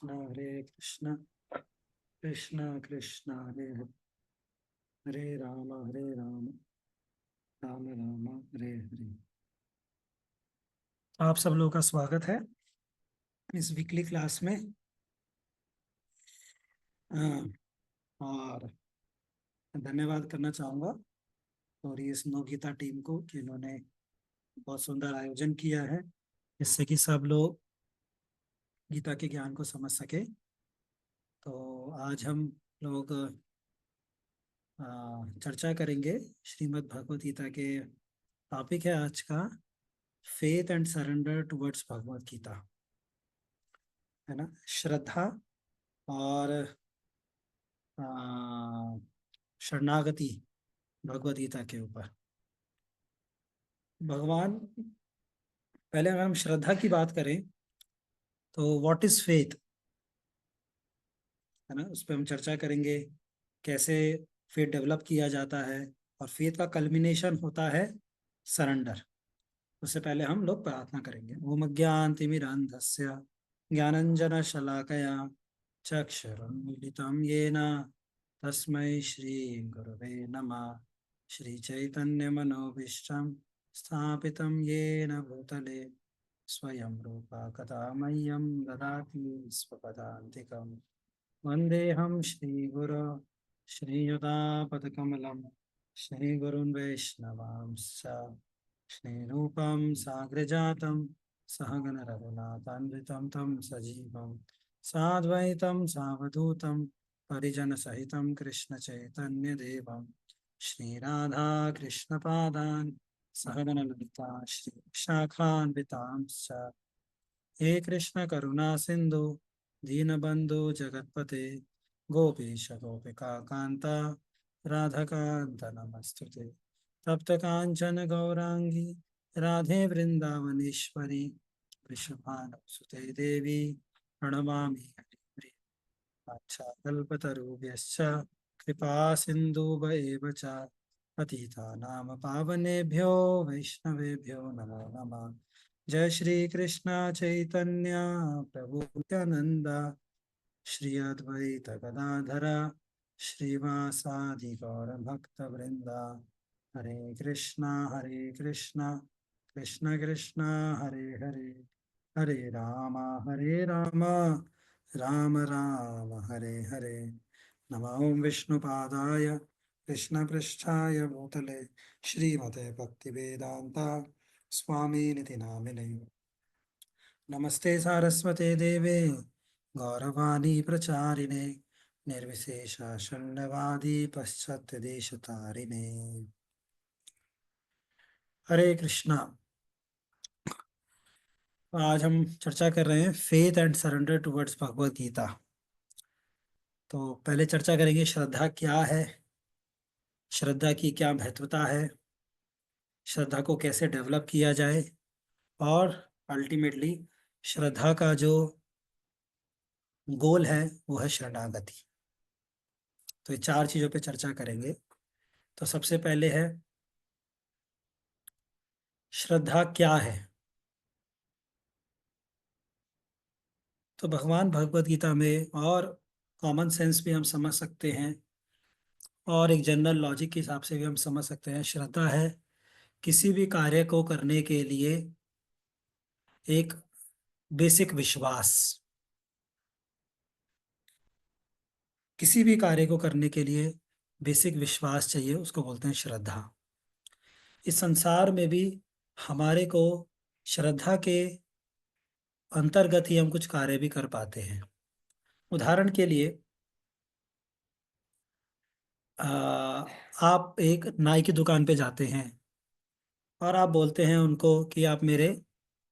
हरे कृष्णा कृष्णा कृष्णा हरे हरे हरे राम राम राम हरे हरे। आप सब लोगों का स्वागत है इस वीकली क्लास में। और धन्यवाद करना चाहूँगा और ये स्नो गीता टीम को कि इन्होंने बहुत सुंदर आयोजन किया है जिससे कि सब लोग गीता के ज्ञान को समझ सके। तो आज हम लोग चर्चा करेंगे श्रीमद् भगवत गीता के। टॉपिक है आज का faith and surrender towards Bhagavad Gita, है ना। श्रद्धा और आ, शरणागति भगवत गीता के ऊपर। भगवान, पहले अगर हम श्रद्धा की बात करें तो व्हाट इज फेथ, है ना, उस पर हम चर्चा करेंगे कैसे फेथ डेवलप किया जाता है। और फेथ का कल्मिनेशन होता है सरेंडर। उससे पहले हम लोग प्रार्थना करेंगे। ओम अज्ञानतिमिरान्धस्य ज्ञानंजन शलाकया चक्षुरुन्मीलितं येन तस्मै श्री गुरवे नमः। श्री चैतन्य मनोभीष्टं स्थापितं येन भूतले स्वयं रूपा कदा मह्यं ददाति स्वपदान्तिकम्। वन्देऽहं श्रीगुरो श्रीयुतापदकमलं श्रीगुरुन् वैष्णवांश्च श्रीरूपं साग्रजातं सहगण रघुनाथान्वितं तं सजीवं साद्वैतं सावधूतं परिजनसहितं कृष्णचैतन्यदेवं श्रीराधा कृष्णपादान् सहगण ललिता श्रीशाखान्वितांश्च। हे कृष्ण करुणा सिंधु दीनबंधु जगतपते गोपीश गोपिका कांता राधाकांत नमस्तुते। तप्त कांचन गौरांगी राधे वृंदावनेश्वरी वृषभानुसुते देवी प्रणमामि हरिप्रिये। वाञ्छाकल्पतरुभ्यश्च कृपा सिन्धुभ्येव च पतितानां पावनेभ्यो वैष्णवेभ्यो नमो नमः। जय श्री कृष्ण चैतन्य प्रभु नित्यानंद श्री अद्वैत गदाधर श्रीवासादि गौर भक्त वृंदा। हरे कृष्णा कृष्ण कृष्ण हरे हरे हरे राम राम राम हरे हरे। नमो विष्णुपादाय कृष्णपृष्ठाय भूतले श्रीमते भक्तिवेदांता स्वामीनिति नामिने। नमस्ते सारस्वते देवे गौरवाणी प्रचारिणे निर्विशेष शून्यवादी पश्चात्य देशतारिणे। हरे कृष्णा। आज हम चर्चा कर रहे हैं faith and surrender towards Bhagavad Gita. तो पहले चर्चा करेंगे श्रद्धा क्या है, श्रद्धा की क्या महत्वता है, श्रद्धा को कैसे डेवलप किया जाए और अल्टीमेटली श्रद्धा का जो गोल है वो है शरणागति। तो ये चार चीजों पे चर्चा करेंगे। तो सबसे पहले है श्रद्धा क्या है। तो भगवान भगवत गीता में और कॉमन सेंस भी हम समझ सकते हैं और एक जनरल लॉजिक के हिसाब से भी हम समझ सकते हैं। श्रद्धा है किसी भी कार्य को करने के लिए एक बेसिक विश्वास। किसी भी कार्य को करने के लिए बेसिक विश्वास चाहिए, उसको बोलते हैं श्रद्धा। इस संसार में भी हमारे को श्रद्धा के अंतर्गत ही हम कुछ कार्य भी कर पाते हैं। उदाहरण के लिए आप एक नाई की दुकान पे जाते हैं और आप बोलते हैं उनको कि आप मेरे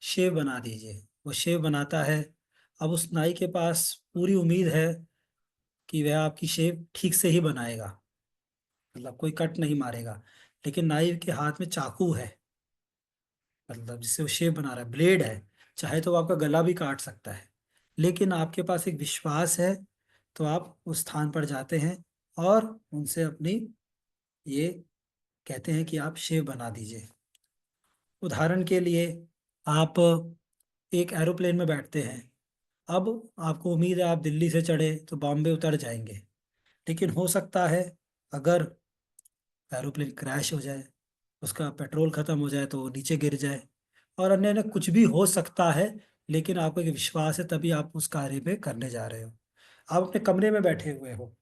शेव बना दीजिए। वो शेव बनाता है। अब उस नाई के पास पूरी उम्मीद है कि वह आपकी शेव ठीक से ही बनाएगा, मतलब कोई कट नहीं मारेगा। लेकिन नाई के हाथ में चाकू है, मतलब जिससे वो शेव बना रहा है, ब्लेड है, चाहे तो वो आपका गला भी काट सकता है। लेकिन आपके पास एक विश्वास है तो आप उस स्थान पर जाते हैं और उनसे अपनी ये कहते हैं कि आप शेव बना दीजिए। उदाहरण के लिए आप एक एरोप्लेन में बैठते हैं अब आपको उम्मीद है आप दिल्ली से चढ़े तो बॉम्बे उतर जाएंगे, लेकिन हो सकता है अगर एरोप्लेन क्रैश हो जाए, उसका पेट्रोल खत्म हो जाए तो वो नीचे गिर जाए, और अन्य अन्य कुछ भी हो सकता है। लेकिन आपको एक विश्वास है, तभी आप उस कार्य पे करने जा रहे हो। आप अपने कमरे में बैठे हुए हो,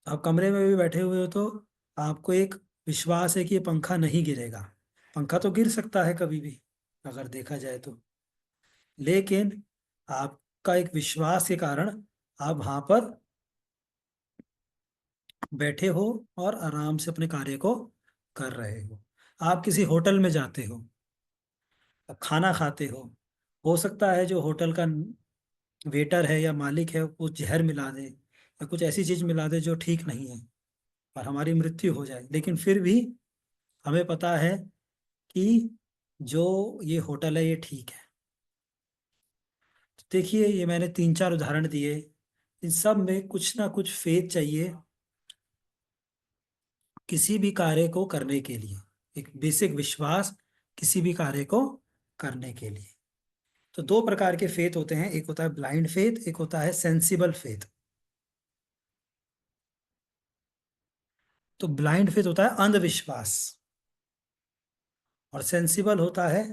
आप कमरे में भी बैठे हुए हो तो आपको एक विश्वास है कि ये पंखा नहीं गिरेगा। पंखा तो गिर सकता है कभी भी अगर देखा जाए तो, लेकिन आपका एक विश्वास के कारण आप वहां पर बैठे हो और आराम से अपने कार्य को कर रहे हो। आप किसी होटल में जाते हो, अब खाना खाते हो सकता है जो होटल का वेटर है या मालिक है वो जहर मिला दे या कुछ ऐसी चीज मिला दे जो ठीक नहीं है और हमारी मृत्यु हो जाए, लेकिन फिर भी हमें पता है कि जो ये होटल है ये ठीक है। तो देखिए, ये मैंने तीन चार उदाहरण दिए, इन सब में कुछ ना कुछ फेथ चाहिए किसी भी कार्य को करने के लिए, एक बेसिक विश्वास किसी भी कार्य को करने के लिए। तो दो प्रकार के फेथ होते हैं, एक होता है ब्लाइंड फेथ, एक होता है सेंसिबल फेथ। तो ब्लाइंड फेथ होता है अंधविश्वास, और सेंसिबल होता है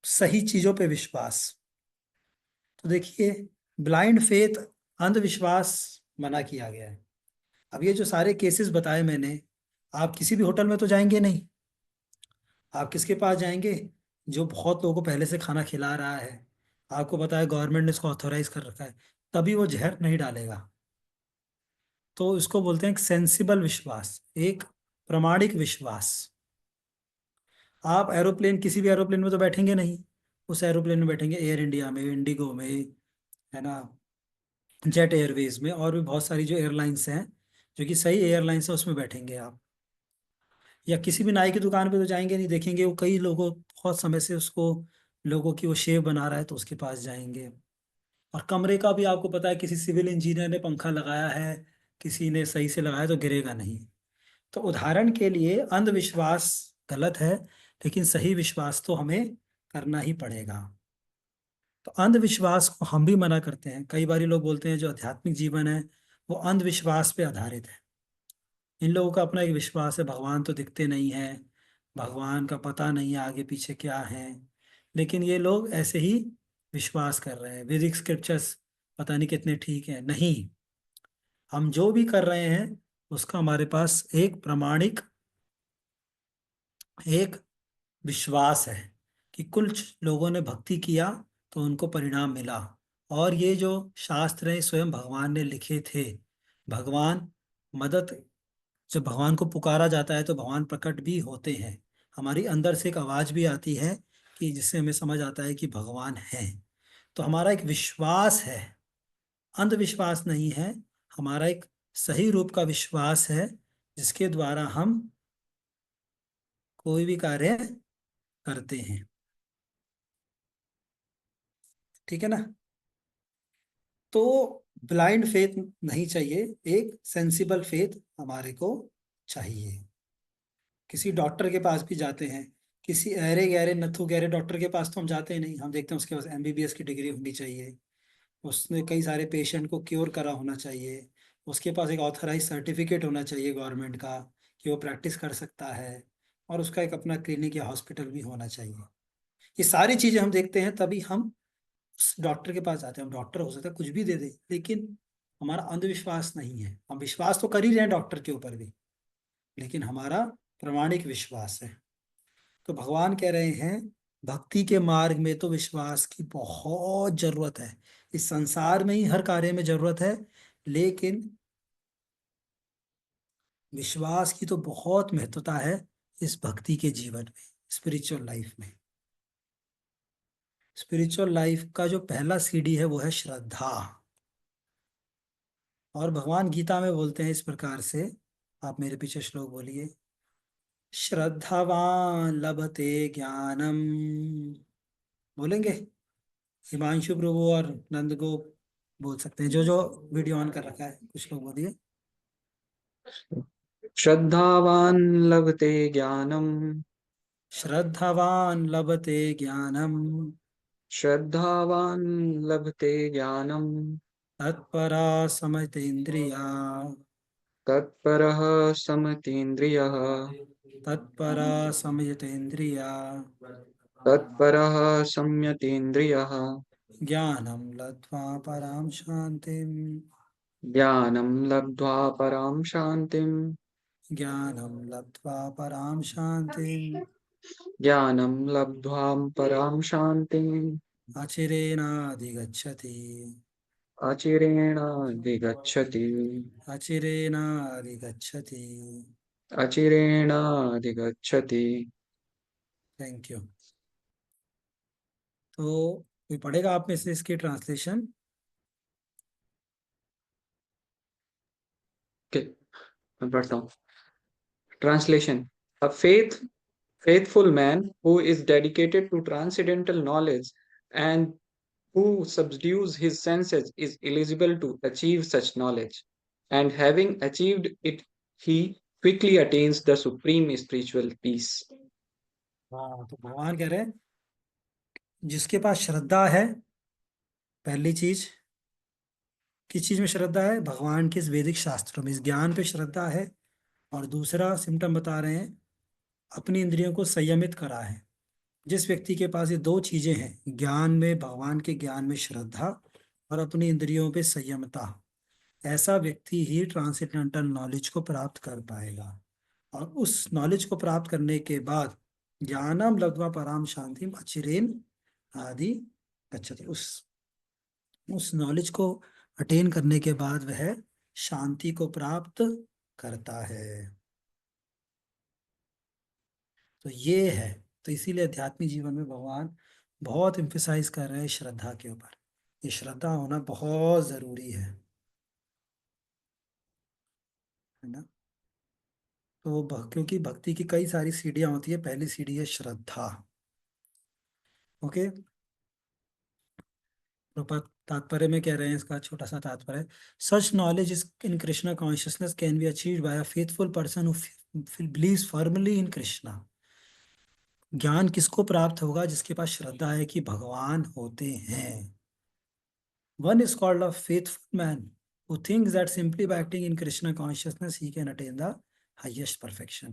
सही चीजों पे विश्वास। तो देखिए, ब्लाइंड फेथ, अंधविश्वास मना किया गया है। अब ये जो सारे केसेस बताए मैंने, आप किसी भी होटल में तो जाएंगे नहीं, आप किसके पास जाएंगे? जो बहुत लोगों को पहले से खाना खिला रहा है, आपको पता है गवर्नमेंट ने इसको ऑथोराइज कर रखा है, तभी वो जहर नहीं डालेगा। तो इसको बोलते हैं एक सेंसिबल विश्वास, एक प्रामाणिक विश्वास। आप एरोप्लेन, किसी भी एरोप्लेन में तो बैठेंगे नहीं, उस एरोप्लेन में बैठेंगे एयर इंडिया में, इंडिगो में, है ना, जेट एयरवेज में, और भी बहुत सारी जो एयरलाइंस हैं जो कि सही एयरलाइंस है उसमें बैठेंगे आप। या किसी भी नाई की दुकान पे तो जाएंगे नहीं, देखेंगे वो कई लोगों बहुत समय से उसको, लोगों की वो शेव बना रहा है तो उसके पास जाएंगे। और कमरे का भी आपको पता है, किसी सिविल इंजीनियर ने पंखा लगाया है, किसी ने सही से लगाया तो गिरेगा नहीं। तो उदाहरण के लिए अंधविश्वास गलत है, लेकिन सही विश्वास तो हमें करना ही पड़ेगा। तो अंधविश्वास को हम भी मना करते हैं। कई बार लोग बोलते हैं जो आध्यात्मिक जीवन है वो अंधविश्वास पे आधारित है। इन लोगों का अपना एक विश्वास है, भगवान तो दिखते नहीं है, भगवान का पता नहीं है आगे पीछे क्या है, लेकिन ये लोग ऐसे ही विश्वास कर रहे हैं। वैदिक स्क्रिप्चर्स पता नहीं कितने ठीक हैं, नहीं। हम जो भी कर रहे हैं उसका हमारे पास एक प्रामाणिक, एक विश्वास है कि कुछ लोगों ने भक्ति किया तो उनको परिणाम मिला। और ये जो शास्त्र हैं स्वयं भगवान ने लिखे थे। भगवान मदद, जब भगवान को पुकारा जाता है तो भगवान प्रकट भी होते हैं। हमारी अंदर से एक आवाज भी आती है कि जिससे हमें समझ आता है कि भगवान है। तो हमारा एक विश्वास है, अंधविश्वास नहीं है, हमारा एक सही रूप का विश्वास है जिसके द्वारा हम कोई भी कार्य करते हैं। ठीक है ना? तो ब्लाइंड फेथ नहीं चाहिए, एक सेंसिबल फेथ हमारे को चाहिए। किसी डॉक्टर के पास भी जाते हैं, किसी अरे गहरे नथु गहरे डॉक्टर के पास तो हम जाते ही नहीं, हम देखते हैं उसके पास एमबीबीएस की डिग्री होनी चाहिए, उसने कई सारे पेशेंट को क्योर करा होना चाहिए, उसके पास एक ऑथराइज सर्टिफिकेट होना चाहिए गवर्नमेंट का कि वो प्रैक्टिस कर सकता है, और उसका एक अपना क्लिनिक या हॉस्पिटल भी होना चाहिए। ये सारी चीजें हम देखते हैं तभी हम उस डॉक्टर के पास जाते हैं। हम डॉक्टर हो सकता है कुछ भी दे दे, लेकिन हमारा अंधविश्वास नहीं है। हम विश्वास तो कर ही रहे हैं डॉक्टर के ऊपर भी, लेकिन हमारा प्रामाणिक विश्वास है। तो भगवान कह रहे हैं भक्ति के मार्ग में तो विश्वास की बहुत जरूरत है। इस संसार में ही हर कार्य में जरूरत है, लेकिन विश्वास की तो बहुत महत्वता है इस भक्ति के जीवन में, स्पिरिचुअल लाइफ में। स्पिरिचुअल लाइफ का जो पहला सीढ़ी है वो है श्रद्धा। और भगवान गीता में बोलते हैं इस प्रकार से, आप मेरे पीछे श्लोक बोलिए। श्रद्धावान लभते ज्ञानम, बोलेंगे? हिमांशु प्रभु और नंद को बोल सकते हैं, जो जो वीडियो ऑन कर रखा है, कुछ लोग बोलिए। श्रद्धावान लभते ज्ञानम। श्रद्धावान लभते ज्ञानम, श्रद्धावान् लभते ज्ञानम्। तत्परा समतेन्द्रिया। तत्परः समतीन्द्रियः। तत्परा समयतेन्द्रिया। तत्परः संयतीन्द्रियः। ज्ञानं लब्ध्वा परां शान्तिम्। ज्ञानं लब्ध्वा परां शान्तिम्। ज्ञानं लब्ध्वा परां शान्तिम्। ज्ञानं लब्ध्वा परां शान्तिम्। अचिरेणाधिगच्छति। अचिरेणाधिगच्छति। अचिरेणाधिगच्छति। अचिरेणाधिगच्छति। Thank you. तो कोई पढ़ेगा आप में से इसकी ट्रांसलेशन? ओके, मैं पढ़ता हूँ। Translation. A faithful man who is dedicated to transcendental knowledge and who subdues his senses is eligible to achieve such knowledge. And having achieved it, he quickly attains the supreme spiritual peace. हाँ, तो भगवान कह रहे हैं जिसके पास श्रद्धा है, पहली चीज, किस चीज में श्रद्धा है? भगवान के इस वैदिक शास्त्रों में, इस ज्ञान पे श्रद्धा है। और दूसरा सिम्टम बता रहे हैं, अपनी इंद्रियों को संयमित करा है। जिस व्यक्ति के पास ये दो चीजें हैं, ज्ञान में, भगवान के ज्ञान में श्रद्धा और अपनी इंद्रियों पे संयमता, ऐसा व्यक्ति ही ट्रांसेंडेंटल नॉलेज को प्राप्त कर पाएगा। और उस नॉलेज को प्राप्त करने के बाद ज्ञानम लब्ध्वा पराम शांतिम अचिरेन आदि गच्छति। उस नॉलेज को अटेन करने के बाद वह शांति को प्राप्त करता है। तो ये है, तो इसीलिए आध्यात्मिक जीवन में भगवान बहुत इम्फेसाइज कर रहे हैं श्रद्धा के ऊपर। ये श्रद्धा होना बहुत जरूरी है ना। तो क्योंकि भक्ति की कई सारी सीढ़ियां होती है, पहली सीढ़ी है श्रद्धा। ओके, प्रपद तात्पर्य में कह रहे हैं, इसका छोटा सा तात्पर्य, सच knowledge is in Krishna consciousness can be achieved by a faithful person who believes firmly इन कृष्णा। ज्ञान किसको प्राप्त होगा? जिसके पास श्रद्धा है कि भगवान होते हैं। One is called a faithful man who thinks that simply by acting in Krishna consciousness he can attain the highest perfection.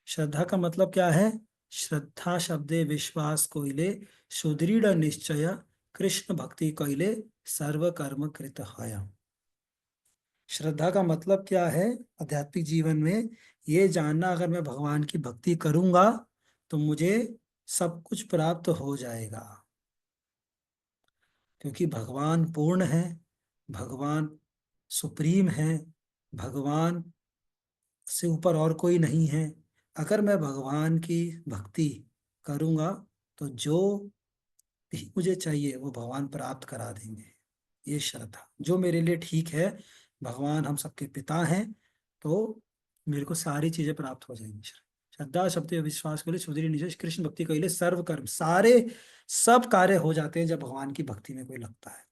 श्रद्धा का मतलब क्या है? श्रद्धा शब्दे विश्वास कोइले सुदृढ़ निश्चय कृष्ण भक्ति कोइले सर्व कर्म कृत हय। श्रद्धा का मतलब क्या है आध्यात्मिक जीवन में? ये जानना, अगर मैं भगवान की भक्ति करूंगा तो मुझे सब कुछ प्राप्त हो जाएगा। क्योंकि भगवान पूर्ण है, भगवान सुप्रीम है, भगवान से ऊपर और कोई नहीं है। अगर मैं भगवान की भक्ति करूंगा तो जो भी मुझे चाहिए वो भगवान प्राप्त करा देंगे। ये श्रद्धा, जो मेरे लिए ठीक है, भगवान हम सबके पिता हैं, तो मेरे को सारी चीजें प्राप्त हो जाएंगी। श्रद्धा शब्द विश्वास के लिए सुधीर निज कृष्ण भक्ति के लिए सर्व कर्म, सारे सब कार्य हो जाते हैं जब भगवान की भक्ति में कोई लगता है।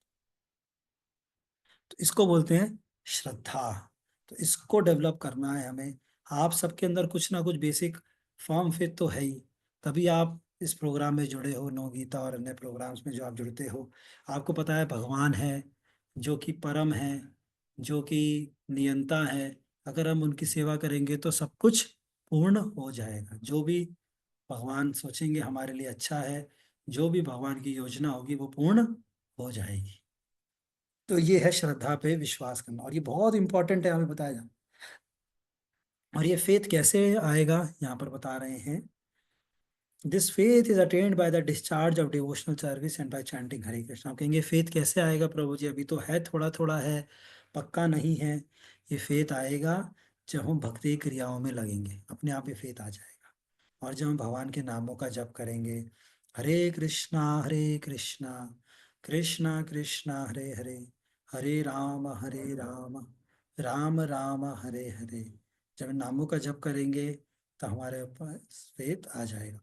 तो इसको बोलते हैं श्रद्धा। तो इसको डेवलप करना है हमें। आप सबके अंदर कुछ ना कुछ बेसिक फॉर्म फेथ तो है ही, तभी आप इस प्रोग्राम में जुड़े हो, नव गीता और अन्य प्रोग्राम्स में जो आप जुड़ते हो। आपको पता है भगवान है जो कि परम है, जो कि नियंता है। अगर हम उनकी सेवा करेंगे तो सब कुछ पूर्ण हो जाएगा। जो भी भगवान सोचेंगे हमारे लिए अच्छा है, जो भी भगवान की योजना होगी वो पूर्ण हो जाएगी। तो ये है श्रद्धा पे विश्वास करना, और ये बहुत इंपॉर्टेंट है, हमें बताया जाए। और ये फेथ कैसे आएगा यहाँ पर बता रहे हैं, this faith is attained by the discharge of devotional service and by chanting Hare Krishna. आप कहेंगे फेथ कैसे आएगा प्रभु जी, अभी तो है, थोड़ा थोड़ा है, पक्का नहीं है। ये फेथ आएगा जब हम भक्ति क्रियाओं में लगेंगे, अपने आप ये फेथ आ जाएगा। और जब हम भगवान के नामों का जप करेंगे, हरे कृष्णा कृष्णा कृष्णा हरे हरे, हरे राम राम राम हरे हरे, जब इन नामों का जप करेंगे तो हमारे ऊपर फेथ आ जाएगा।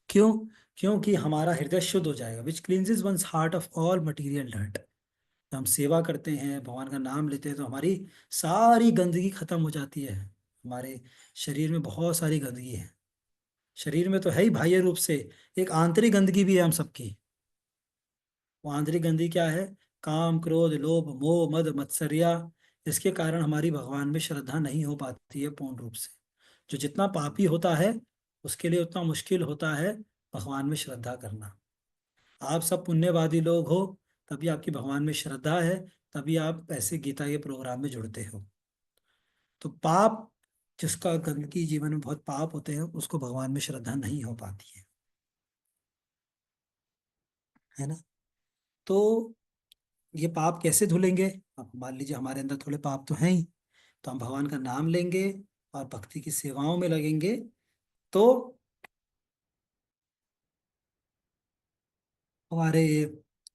क्यों? क्योंकि हमारा हृदय शुद्ध हो जाएगा, which cleanses one's heart of all material dirt. जब हम सेवा करते हैं, भगवान का नाम लेते हैं, तो हमारी सारी गंदगी खत्म हो जाती है। हमारे शरीर में बहुत सारी गंदगी है, शरीर में तो है ही बाह्य रूप से, एक आंतरिक गंदगी भी है हम सबकी। वो आंतरिक गंदगी क्या है? काम, क्रोध, लोभ, मोह, मद, मत्सरिया। इसके कारण हमारी भगवान में श्रद्धा नहीं हो पाती है पूर्ण रूप से। जो जितना पापी होता है, उसके लिए उतना मुश्किल होता है भगवान में श्रद्धा करना। आप सब पुण्यवादी लोग हो, तभी आपकी भगवान में श्रद्धा है, तभी आप ऐसे गीता के प्रोग्राम में जुड़ते हो। तो पाप, जिसका गंदगी जीवन में बहुत पाप होते हैं, उसको भगवान में श्रद्धा नहीं हो पाती है ना? तो ये पाप कैसे धुलेंगे? अब मान लीजिए हमारे अंदर थोड़े पाप तो हैं ही, तो हम भगवान का नाम लेंगे और भक्ति की सेवाओं में लगेंगे, तो हमारे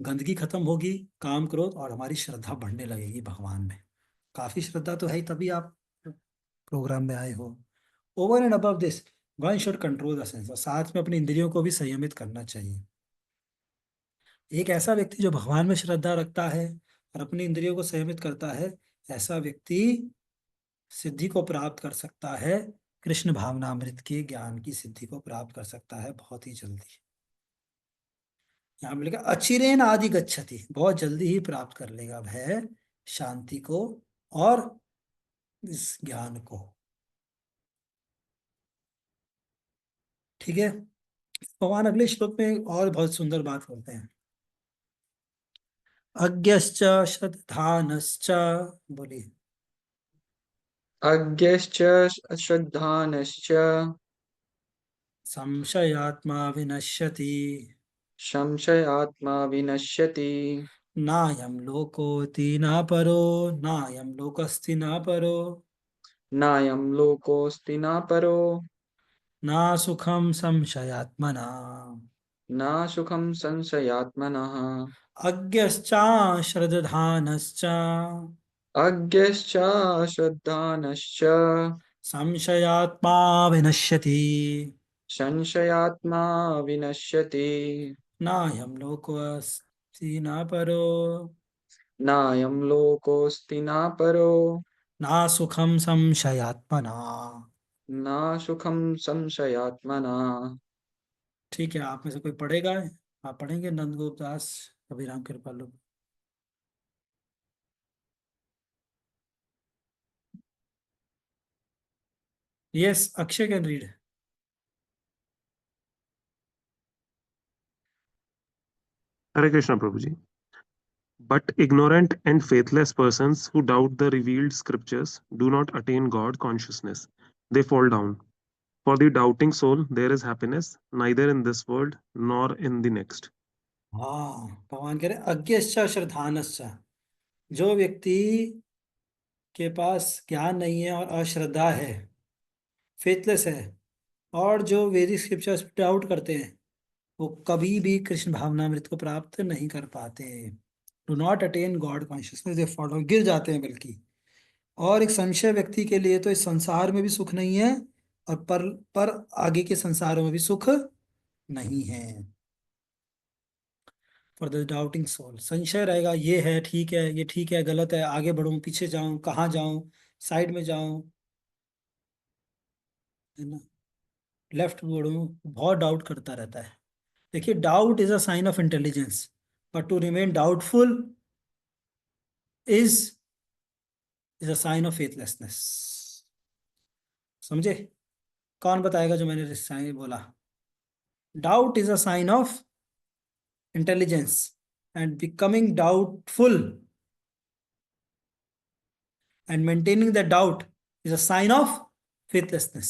गंदगी खत्म होगी, काम, क्रोध, और हमारी श्रद्धा बढ़ने लगेगी भगवान में। काफी श्रद्धा तो है ही, तभी आप प्रोग्राम में आए हो। Over and above this, one should control the sense, और साथ में अपनी इंद्रियों को भी संयमित करना चाहिए। एक ऐसा व्यक्ति जो भगवान में श्रद्धा रखता है और अपनी इंद्रियों को संयमित करता है, ऐसा व्यक्ति सिद्धि को प्राप्त कर सकता है। कृष्ण भावनामृत के ज्ञान की सिद्धि को प्राप्त कर सकता है बहुत ही जल्दी। यहाँ पे लिखा अचिरेन आदि गच्छति, बहुत जल्दी ही प्राप्त कर लेगा वह शांति को और इस ज्ञान को। ठीक है। भगवान अगले श्लोक में और बहुत सुंदर बात करते हैं। अज्ञश्च श्रद्धानश्च, बोलिए। अज्ञश्च अश्रद्धानश्च संशयात्मा विनश्यति, संशयात्मा विनश्यति। नायं लोकोऽस्ति न परो, नायं लोकस्ति न परो, नायं लोकोऽस्ति न परो, न सुखम संशयात्मना, न सुखं संशयात्मनः। अज्ञश्चाश्रद्धानश्च, अज्ञश्च श्रद्धानश्च संशयात्मा विनश्यति, संशयात्मा विनश्यति। नायं लोकोऽस्ति न परो, नायं लोकोऽस्ति न परो, न सुखम संशयात्मना। न सुखं संशयात्मना। ठीक है, आप में से कोई पढ़ेगा? आप पढ़ेंगे नंद गोप दास, अभिराम कृपालु? Yes, Akshay can read. Hare Krishna, Prabhuji. But ignorant and faithless persons who doubt the revealed scriptures do not attain God consciousness. They fall down. For the doubting soul, there is happiness neither in this world nor in the next. हाँ, भगवान कह रहे अज्ञश्च श्रद्धानश्च, जो व्यक्ति के पास ज्ञान नहीं है और अश्रद्धा है, फेथलेस है, और जो वैदिक स्क्रिप्चर्स पे डाउट करते हैं, वो कभी भी कृष्ण भावनामृत को प्राप्त नहीं कर पाते। Do not attain God consciousness, they follow, गिर जाते हैं बल्कि। और एक संशय व्यक्ति के लिए तो इस संसार में भी सुख नहीं है, और पर आगे के संसारों में भी सुख नहीं है। फॉर द डाउटिंग सोल, संशय रहेगा, ये है ठीक है, ये ठीक है, गलत है, आगे बढ़ूं, पीछे जाऊं, कहाँ जाऊं, साइड में जाऊं, है ना, लेफ्ट बढ़ूं, बहुत डाउट करता रहता है। देखिए, doubt is a sign of intelligence, but to remain doubtful is is a sign of faithlessness. समझे? कौन बताएगा जो मैंने साइन बोला? Doubt is a sign of intelligence, and becoming doubtful and maintaining the doubt is a sign of faithlessness.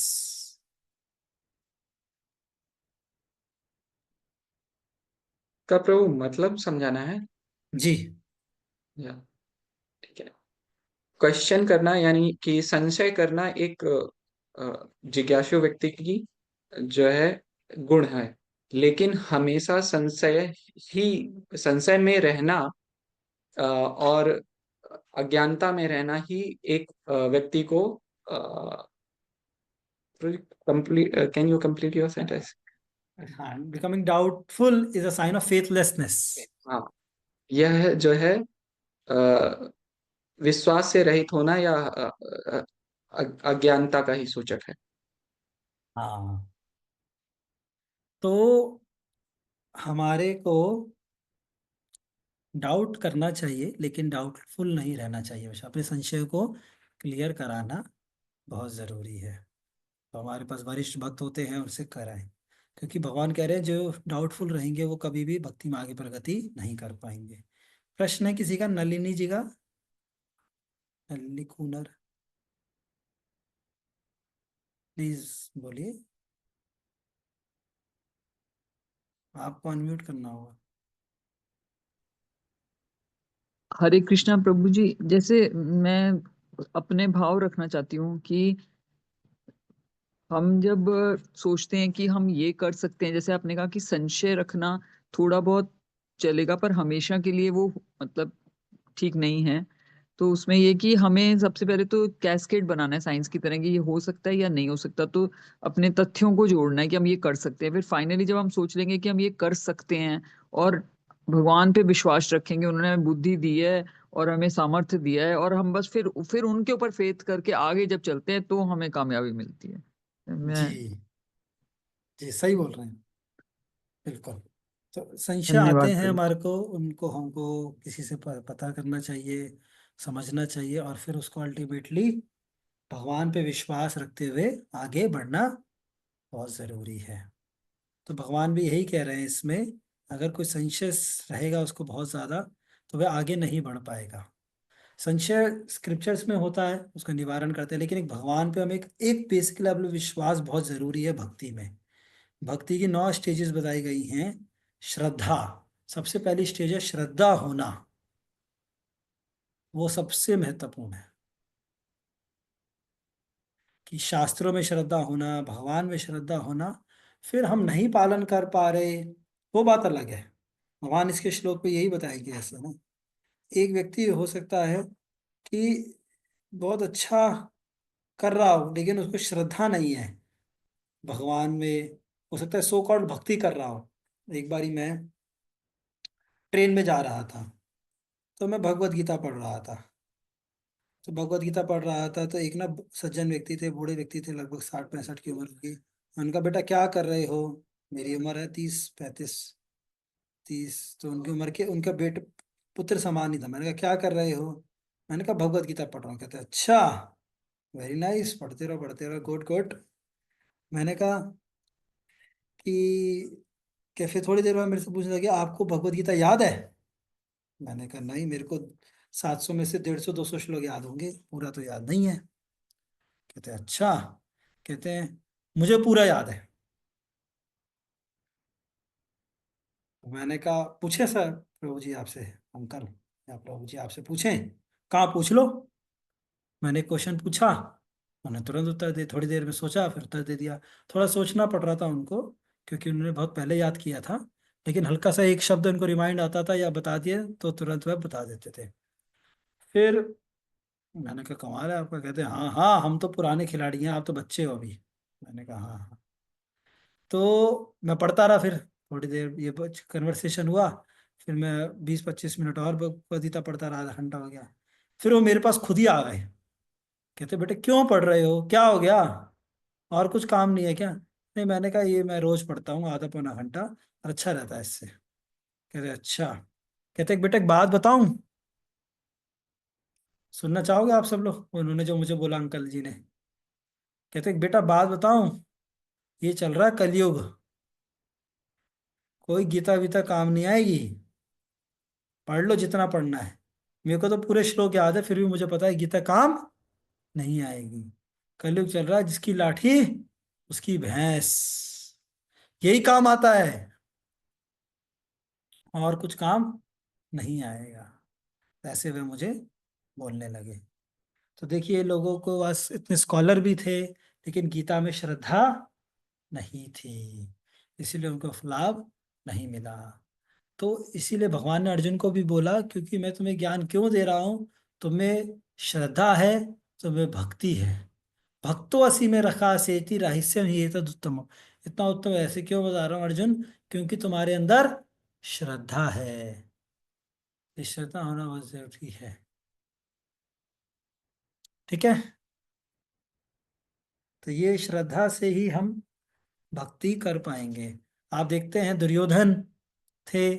का प्रभु मतलब समझाना है जी। या? ठीक है। क्वेश्चन करना यानी कि संशय करना एक जिज्ञासु व्यक्ति की जो है गुण है, लेकिन हमेशा ही संशय में रहना और अज्ञानता में रहना ही एक व्यक्ति को complete can you complete your sentence? हाँ, becoming doubtful is a sign of faithlessness. हाँ, यह जो है अ, विश्वास से रहित होना या अज्ञानता का ही सूचक है। हाँ, तो हमारे को डाउट करना चाहिए, लेकिन डाउटफुल नहीं रहना चाहिए। हमेशा अपने संशय को क्लियर कराना बहुत ज़रूरी है। तो हमारे पास वरिष्ठ भक्त होते हैं, उनसे कराएं, क्योंकि भगवान कह रहे हैं जो डाउटफुल रहेंगे वो कभी भी भक्ति में आगे प्रगति नहीं कर पाएंगे। प्रश्न है किसी का? नलिनी जी का, नलिनी खूनर, प्लीज बोलिए। आपको अनम्यूट करना होगा। हरे कृष्णा प्रभु जी। जैसे मैं अपने भाव रखना चाहती हूँ कि हम जब सोचते हैं कि हम ये कर सकते हैं, जैसे आपने कहा कि संशय रखना थोड़ा बहुत चलेगा पर हमेशा के लिए वो मतलब ठीक नहीं है। तो उसमें ये कि हमें सबसे पहले तो कैस्केड बनाना है साइंस की तरह कि ये हो सकता है या नहीं हो सकता, तो अपने तथ्यों को जोड़ना है कि हम ये कर सकते हैं। फिर फाइनली जब हम सोच लेंगे कि हम ये कर सकते हैं और भगवान पे विश्वास रखेंगे, उन्होंने हमें बुद्धि दी है और हमें सामर्थ्य दिया है, और हम बस फिर उनके ऊपर फेथ करके आगे जब चलते हैं तो हमें कामयाबी मिलती है। मैं जी जी, सही बोल रहे हैं, बिल्कुल। तो संशय आते धन्यवाद हैं प्रभु। हमारे को, उनको हमको किसी से पता करना चाहिए, समझना चाहिए, और फिर उसको अल्टीमेटली भगवान पे विश्वास रखते हुए आगे बढ़ना बहुत ज़रूरी है। तो भगवान भी यही कह रहे हैं इसमें, अगर कोई संशय रहेगा उसको बहुत ज़्यादा, तो वह आगे नहीं बढ़ पाएगा। संशय स्क्रिप्चर्स में होता है, उसका निवारण करते हैं, लेकिन एक भगवान पे हमें एक बेसिक लेवल विश्वास बहुत ज़रूरी है भक्ति में। भक्ति की 9 स्टेजेस बताई गई हैं। श्रद्धा, सबसे पहली स्टेज है श्रद्धा होना, वो सबसे महत्वपूर्ण है। कि शास्त्रों में श्रद्धा होना, भगवान में श्रद्धा होना। फिर हम नहीं पालन कर पा रहे, वो बात अलग है। भगवान इसके श्लोक पे यही बताएंगे ऐसा ना, एक व्यक्ति हो सकता है कि बहुत अच्छा कर रहा हो लेकिन उसको श्रद्धा नहीं है भगवान में। हो सकता है सो कॉल्ड भक्ति कर रहा हो। एक बारी मैं ट्रेन में जा रहा था, तो मैं भगवत गीता पढ़ रहा था। तो भगवत गीता पढ़ रहा था तो एक ना सज्जन व्यक्ति थे, बूढ़े व्यक्ति थे, लगभग 60-65 की उम्र की। उनका, बेटा क्या कर रहे हो? मेरी उम्र है 30-35, 30, तो उनकी उम्र के उनका पुत्र समान ही था। मैंने कहा क्या कर रहे हो? मैंने कहा भगवत गीता पढ़ रहा हूँ। कहते अच्छा, वेरी नाइस, पढ़ते रहो, गुड गुड। मैंने कहा कि कैफे, थोड़ी देर बाद मेरे से पूछने लगे आपको भगवत गीता याद है? मैंने कहा नहीं, मेरे को 700 में से 150-200 श्लोक याद होंगे, पूरा तो याद नहीं है। कहते अच्छा, कहते हैं मुझे पूरा याद है। तो मैंने कहा पूछे सर प्रभु जी आपसे, अंकल या प्रभु जी आपसे पूछें? कहाँ, पूछ लो। मैंने क्वेश्चन पूछा, उन्होंने तुरंत उत्तर दे, थोड़ी देर में सोचा फिर उत्तर दे दिया। थोड़ा सोचना पड़ रहा था उनको, क्योंकि उन्होंने बहुत पहले याद किया था। लेकिन हल्का सा एक शब्द उनको रिमाइंड आता था या बता दिए तो तुरंत वह बता देते थे। फिर मैंने कहा कमाल है आपका। कहते हैं हाँ हाँ, हम तो पुराने खिलाड़ी हैं, आप तो बच्चे हो अभी। मैंने कहा हाँ हाँ। तो मैं पढ़ता रहा, फिर थोड़ी देर ये कन्वर्सेशन हुआ। फिर मैं 20-25 मिनट और कविता पढ़ता रहा, आधा घंटा हो गया। फिर वो मेरे पास खुद ही आ गए। कहते बेटे क्यों पढ़ रहे हो, क्या हो गया, और कुछ काम नहीं है क्या? नहीं, मैंने कहा ये मैं रोज पढ़ता हूँ आधा पौना घंटा, और अच्छा रहता है इससे। कहते अच्छा। कहते बेटे एक बात बताऊं, सुनना चाहोगे आप सब लोग? उन्होंने जो मुझे बोला अंकल जी ने। कहते बेटा बात बताऊं, ये चल रहा है कलयुग, कोई गीता वीता काम नहीं आएगी, पढ़ लो जितना पढ़ना है। मेरे को तो पूरे श्लोक याद है, फिर भी मुझे पता है गीता काम नहीं आएगी। कलयुग चल रहा है, जिसकी लाठी उसकी भैंस, यही काम आता है, और कुछ काम नहीं आएगा। ऐसे वे मुझे बोलने लगे। तो देखिए, लोगों को बस इतने स्कॉलर भी थे लेकिन गीता में श्रद्धा नहीं थी, इसीलिए उनको लाभ नहीं मिला। तो इसीलिए भगवान ने अर्जुन को भी बोला, क्योंकि मैं तुम्हें ज्ञान क्यों दे रहा हूं, तुम्हें श्रद्धा है, तुम्हें भक्ति है। भक्तो असी में रखा सेति रहस्यम ही तद उत्तम। इतना उत्तम ऐसे क्यों बता रहा हूँ अर्जुन? क्योंकि तुम्हारे अंदर श्रद्धा है। ये श्रद्धा होना बहुत जरूरी है। ठीक है, तो ये श्रद्धा से ही हम भक्ति कर पाएंगे। आप देखते हैं दुर्योधन थे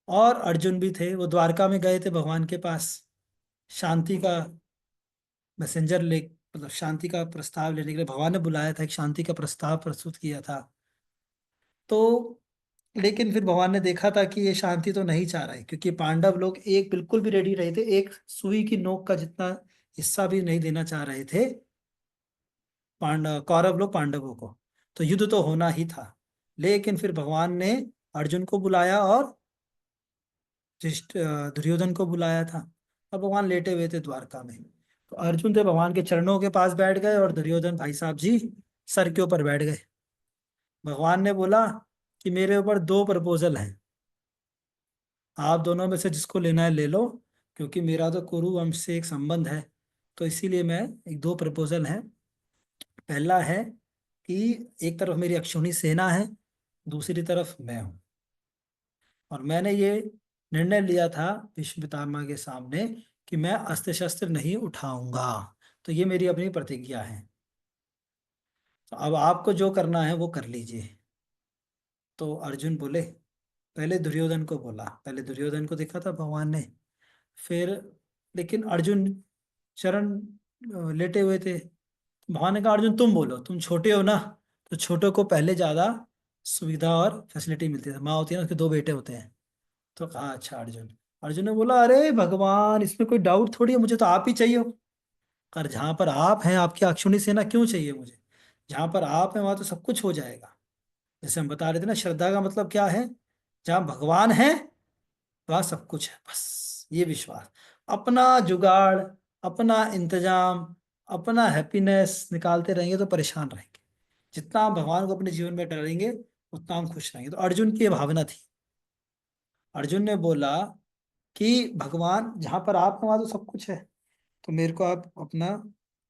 और अर्जुन भी थे, वो द्वारका में गए थे भगवान के पास शांति का मैसेंजर ले, मतलब शांति का प्रस्ताव लेने के लिए भगवान ने बुलाया था, एक शांति का प्रस्ताव प्रस्तुत किया था। तो लेकिन फिर भगवान ने देखा था कि ये शांति तो नहीं चाह रहे, क्योंकि पांडव लोग एक बिल्कुल भी रेडी रहे थे, एक सुई की नोक का जितना हिस्सा भी नहीं देना चाह रहे थे कौरव लोग पांडवों को। तो युद्ध तो होना ही था, लेकिन फिर भगवान ने अर्जुन को बुलाया और दुर्योधन को बुलाया था। अब भगवान लेटे हुए थे द्वारका में, तो अर्जुन थे भगवान के चरणों के पास बैठ गए और दुर्योधन भाई साहब जी सर के ऊपर बैठ गए। भगवान ने बोला कि मेरे ऊपर दो प्रपोजल हैं, आप दोनों में से जिसको लेना है ले लो, क्योंकि मेरा तो कुरु वंश से एक संबंध है, तो इसीलिए मैं एक दो प्रपोजल हैं। पहला है कि एक तरफ मेरी अक्षौणी सेना है, दूसरी तरफ मैं हूं, और मैंने ये निर्णय लिया था भीष्म पितामह के सामने कि मैं अस्त्र शस्त्र नहीं उठाऊंगा, तो ये मेरी अपनी प्रतिज्ञा है। तो अब आपको जो करना है वो कर लीजिए। तो अर्जुन बोले, पहले दुर्योधन को बोला, पहले दुर्योधन को देखा था भगवान ने, फिर लेकिन अर्जुन चरण लेटे हुए थे, भगवान ने कहा अर्जुन तुम बोलो, तुम छोटे हो ना, तो छोटों को पहले ज्यादा सुविधा और फैसिलिटी मिलती है, माँ होती है ना, उसके दो बेटे होते हैं। तो कहा अच्छा अर्जुन। अर्जुन ने बोला अरे भगवान, इसमें कोई डाउट थोड़ी है, मुझे तो आप ही चाहिए हो। कर जहां पर आप हैं, आपकी अक्षुणी सेना क्यों चाहिए मुझे? जहां पर आप हैं वहां तो सब कुछ हो जाएगा। जैसे हम बता रहे थे ना, श्रद्धा का मतलब क्या है? जहां भगवान है वहां सब कुछ है, बस ये विश्वास। अपना जुगाड़, अपना इंतजाम, अपना हैप्पीनेस निकालते रहेंगे तो परेशान रहेंगे। जितना हम भगवान को अपने जीवन में डालेंगे उतना हम खुश रहेंगे। तो अर्जुन की ये भावना थी। अर्जुन ने बोला कि भगवान जहां पर आप हैं वहां तो सब कुछ है, तो मेरे को आप अपना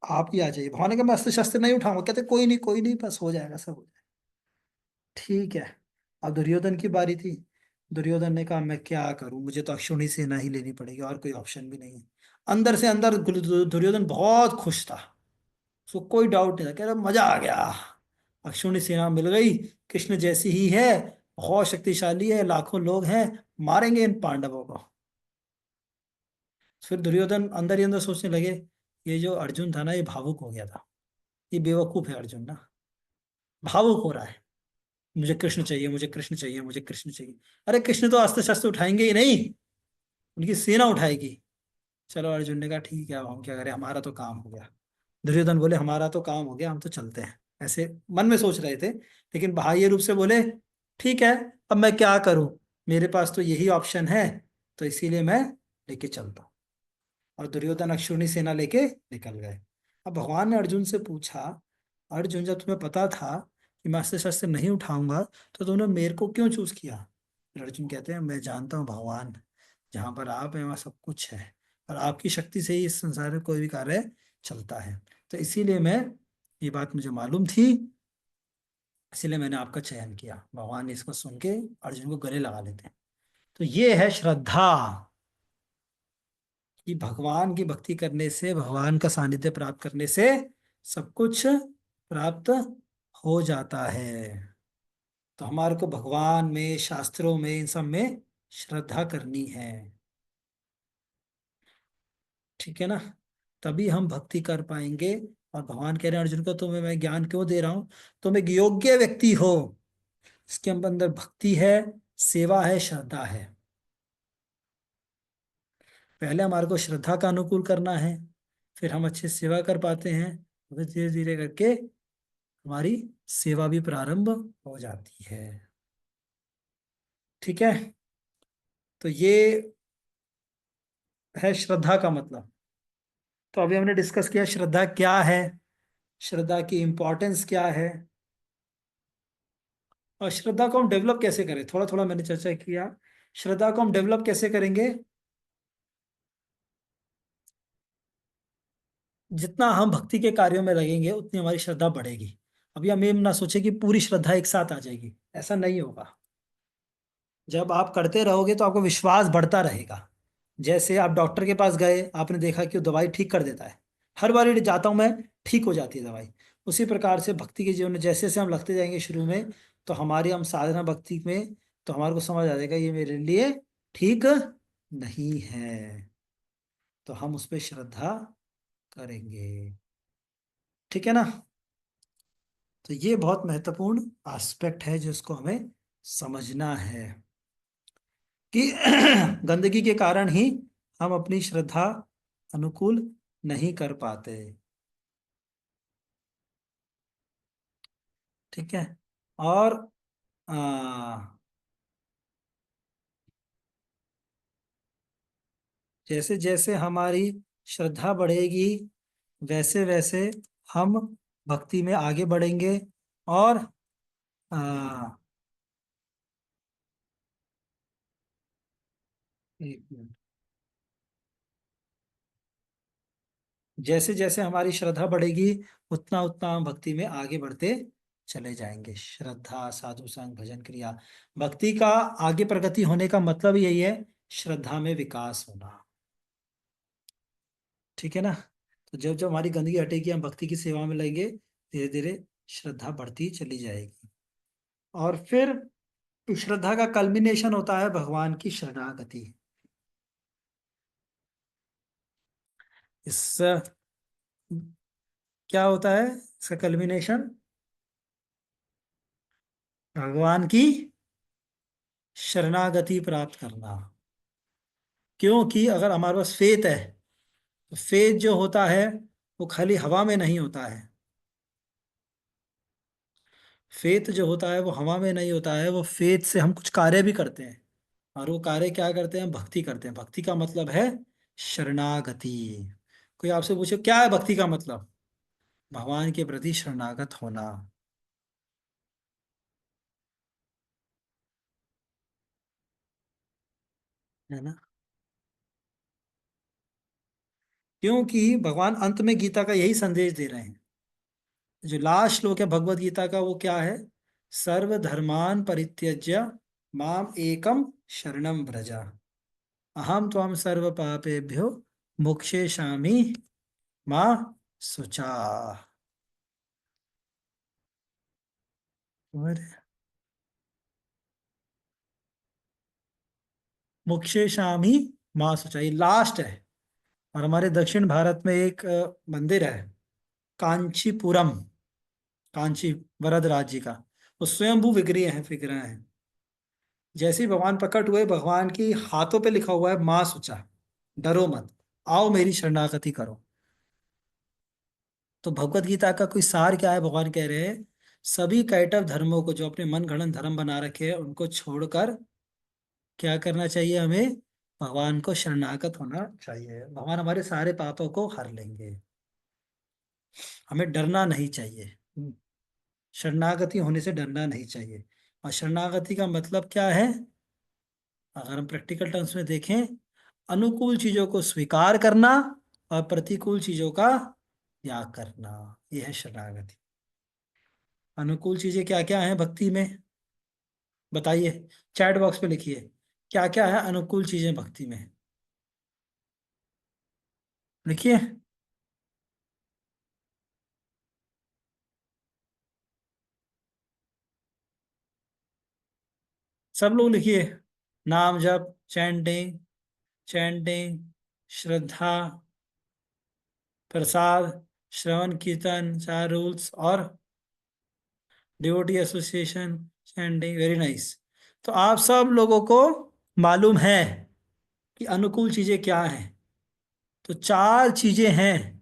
आप ही आ जाइए। भगवान ने कहा मैं अस्त्र शस्त्र नहीं उठाऊंगा। कहते कोई नहीं कोई नहीं, बस हो जाएगा, सब हो जाएगा। ठीक है। अब दुर्योधन की बारी थी। दुर्योधन ने कहा मैं क्या करूं, मुझे तो अक्षौणी सेना ही लेनी पड़ेगी, और कोई ऑप्शन भी नहीं है। अंदर से अंदर दुर्योधन बहुत खुश था, उसको कोई डाउट नहीं था, कह रहा मजा आ गया, अक्षौणी सेना मिल गई, कृष्ण जैसी ही है, बहुत शक्तिशाली है, लाखों लोग हैं, मारेंगे इन पांडवों को। फिर दुर्योधन अंदर ही अंदर सोचने लगे, ये जो अर्जुन था ना, ये भावुक हो गया था, ये बेवकूफ है अर्जुन ना, भावुक हो रहा है। मुझे कृष्ण चाहिए, मुझे कृष्ण चाहिए, मुझे कृष्ण चाहिए। अरे कृष्ण तो अस्त्र शस्त्र उठाएंगे ही नहीं, उनकी सेना उठाएगी। चलो अर्जुन ने कहा ठीक है, अब हम क्या करें, हमारा तो काम हो गया। दुर्योधन बोले हमारा तो काम हो गया, हम तो चलते हैं, ऐसे मन में सोच रहे थे, लेकिन बाह्य रूप से बोले ठीक है, अब मैं क्या करूं, मेरे पास तो यही ऑप्शन है, तो इसीलिए मैं लेके चलता हूं। और दुर्योधन अक्षौणी सेना लेके निकल गए। अब भगवान ने अर्जुन से पूछा, अर्जुन जब तुम्हें पता था कि मैं अस्त्र शस्त्र नहीं उठाऊंगा, तो तुमने मेरे को क्यों चूज किया? फिर अर्जुन कहते हैं मैं जानता हूँ भगवान, जहां पर आप हैं वहां सब कुछ है, और आपकी शक्ति से ही इस संसार में कोई भी कार्य चलता है, तो इसीलिए मैं, ये बात मुझे मालूम थी, इसीलिए मैंने आपका चयन किया। भगवान ने इसको सुन के अर्जुन को गले लगा लेते हैं। तो ये है श्रद्धा, कि भगवान की भक्ति करने से, भगवान का सानिध्य प्राप्त करने से सब कुछ प्राप्त हो जाता है। तो हमारे को भगवान में, शास्त्रों में, इन सब में श्रद्धा करनी है, ठीक है ना, तभी हम भक्ति कर पाएंगे। और भगवान कह रहे हैं अर्जुन को, तुम्हें मैं ज्ञान क्यों दे रहा हूं? तुम एक योग्य व्यक्ति हो, इसके अंदर भक्ति है, सेवा है, श्रद्धा है। पहले हमारे को श्रद्धा का अनुकूल करना है, फिर हम अच्छे सेवा कर पाते हैं, फिर धीरे धीरे करके हमारी सेवा भी प्रारंभ हो जाती है। ठीक है, तो ये है श्रद्धा का मतलब। तो अभी हमने डिस्कस किया श्रद्धा क्या है, श्रद्धा की इंपॉर्टेंस क्या है, और श्रद्धा को हम डेवलप कैसे करें, थोड़ा थोड़ा मैंने चर्चा किया। श्रद्धा को हम डेवलप कैसे करेंगे? जितना हम भक्ति के कार्यों में लगेंगे उतनी हमारी श्रद्धा बढ़ेगी। अभी हम ये ना सोचे कि पूरी श्रद्धा एक साथ आ जाएगी, ऐसा नहीं होगा। जब आप करते रहोगे तो आपको विश्वास बढ़ता रहेगा। जैसे आप डॉक्टर के पास गए, आपने देखा कि वो दवाई ठीक कर देता है, हर बार जाता हूं मैं, ठीक हो जाती है दवाई। उसी प्रकार से भक्ति के जीवन में जैसे जैसे हम लगते जाएंगे, शुरू में तो हमारी हम साधना भक्ति में तो हमारे को समझ आ जाएगा ये मेरे लिए ठीक नहीं है, तो हम उस पर श्रद्धा करेंगे। ठीक है ना? तो ये बहुत महत्वपूर्ण एस्पेक्ट है जिसको हमें समझना है कि गंदगी के कारण ही हम अपनी श्रद्धा अनुकूल नहीं कर पाते। ठीक है। और आ, जैसे जैसे हमारी श्रद्धा बढ़ेगी वैसे वैसे हम भक्ति में आगे बढ़ेंगे। और आ, एक मिनट। जैसे जैसे हमारी श्रद्धा बढ़ेगी उतना उतना हम भक्ति में आगे बढ़ते चले जाएंगे। श्रद्धा, साधु संग, भजन, क्रिया, भक्ति का आगे प्रगति होने का मतलब यही है, श्रद्धा में विकास होना। ठीक है ना? तो जब जब हमारी गंदगी हटेगी हम भक्ति की सेवा में लगेंगे, धीरे धीरे श्रद्धा बढ़ती चली जाएगी। और फिर श्रद्धा का कल्मिनेशन होता है भगवान की शरणागति। इस क्या होता है इसका कल्मिनेशन? भगवान की शरणागति प्राप्त करना। क्योंकि अगर हमारे पास फेथ है तो फेथ जो होता है वो खाली हवा में नहीं होता है। फेथ जो होता है वो हवा में नहीं होता है, वो फेथ से हम कुछ कार्य भी करते हैं। और वो कार्य क्या करते हैं? भक्ति करते हैं। भक्ति का मतलब है शरणागति। कोई आपसे पूछे क्या है भक्ति का मतलब? भगवान के प्रति शरणागत होना। है ना? क्योंकि भगवान अंत में गीता का यही संदेश दे रहे हैं। जो लास्ट श्लोक है भगवत गीता का वो क्या है? सर्वधर्मान परित्यज्य माम एकम शरणम व्रजा, अहम त्वं सर्व पापेभ्यो मोक्षयिष्यामि मां शुचा। मोक्षयिष्यामि मां शुचा, ये लास्ट है। और हमारे दक्षिण भारत में एक मंदिर है, कांचीपुरम, कांची वरद जी का, वो स्वयंभू विग्रह हैं। जैसे ही भगवान प्रकट हुए भगवान की हाथों पे लिखा हुआ है मां शुचा, डरो मत, आओ मेरी शरणागति करो। तो भगवत गीता का कोई सार क्या है? भगवान कह रहे हैं सभी कैटव धर्मों को, जो अपने मन गढ़ंत धर्म बना रखे हैं, उनको छोड़कर क्या करना चाहिए हमें? भगवान को शरणागत होना चाहिए। भगवान हमारे सारे पापों को हर लेंगे। हमें डरना नहीं चाहिए। शरणागति होने से डरना नहीं चाहिए। और शरणागति का मतलब क्या है? अगर हम प्रैक्टिकल टर्म्स में देखें, अनुकूल चीजों को स्वीकार करना और प्रतिकूल चीजों का त्याग करना, यह है शरणागति। अनुकूल चीजें क्या क्या हैं भक्ति में? बताइए, चैट बॉक्स पे लिखिए क्या क्या है अनुकूल चीजें भक्ति में। लिखिए। सब लोग लिखिए। नाम जप, चैंटिंग, चैंटिंग, श्रद्धा, प्रसाद, श्रवण कीर्तन, 4 रूल्स, और devotee association, chanting. Very nice. तो आप सब लोगों को मालूम है कि अनुकूल चीजें क्या हैं। तो 4 चीजें हैं,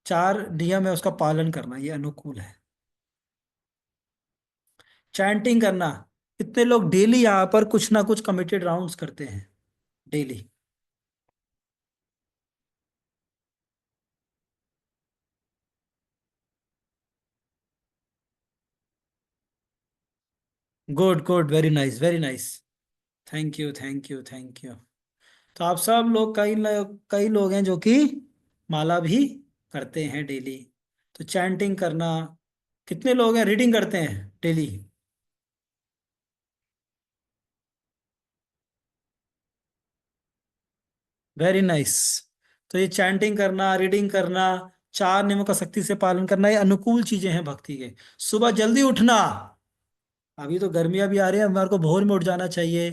4 नियम है उसका पालन करना, ये अनुकूल है। चैंटिंग करना, इतने लोग डेली यहाँ पर कुछ ना कुछ कमिटेड राउंड्स करते हैं daily. Good good, very nice, very nice. Thank you, thank you, thank you. तो आप सब लोग, कई लोग हैं जो कि माला भी करते हैं डेली। तो चैंटिंग करना, कितने लोग हैं रीडिंग करते हैं डेली? Very nice. तो ये चैंटिंग करना, रीडिंग करना, 4 नियमों का सख्ती से पालन करना, ये अनुकूल चीजें हैं भक्ति के। सुबह जल्दी उठना, अभी तो गर्मियां भी आ रही है, हमारे को भोर में उठ जाना चाहिए।